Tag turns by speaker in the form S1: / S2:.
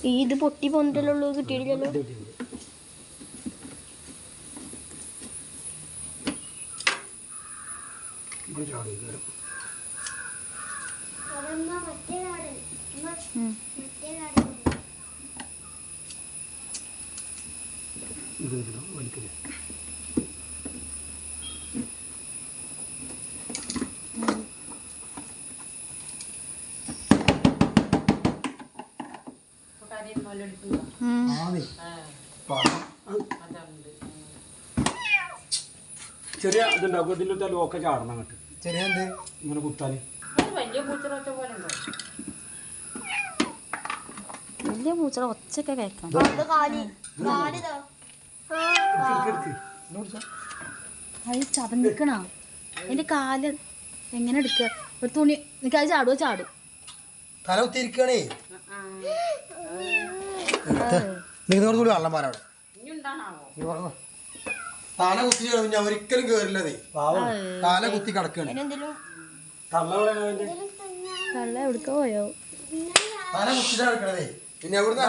S1: ഇത് പൊട്ടി പോന്നിട്ടല്ലോ കിട്ടിയില്ലല്ലോ.
S2: ചെറിയ ഇതുണ്ടാവും ഇതിലത്തെ ലോക്ക ചാടണം അങ്ങോട്ട് ചെറിയ എന്ത് ഇങ്ങനെ കുത്താന്
S1: വലിയ പൂച്ചറ ഒച്ചയൊക്കെ കേൾക്കാം. അത് ചതന്നിക്കണ അതിന്റെ കാല് എങ്ങനെ എടുക്ക? ഒരു തുണി നിനക്ക് അത് ചാടുവോ? ചാടും.
S3: തല കുത്തിരിക്കണേ. നിങ്ങളോട് വെള്ളം പാരാവിടെ തല കുത്തി ഞാൻ ഒരിക്കലും കേറില്ലതേ. തല കുത്തി കിടക്കണേ.
S1: കള്ള എവിടുക്ക പോയോ?
S3: തല കുത്തിട്ടാ കിടക്കണതേ. പിന്നെ എവിടുന്ന്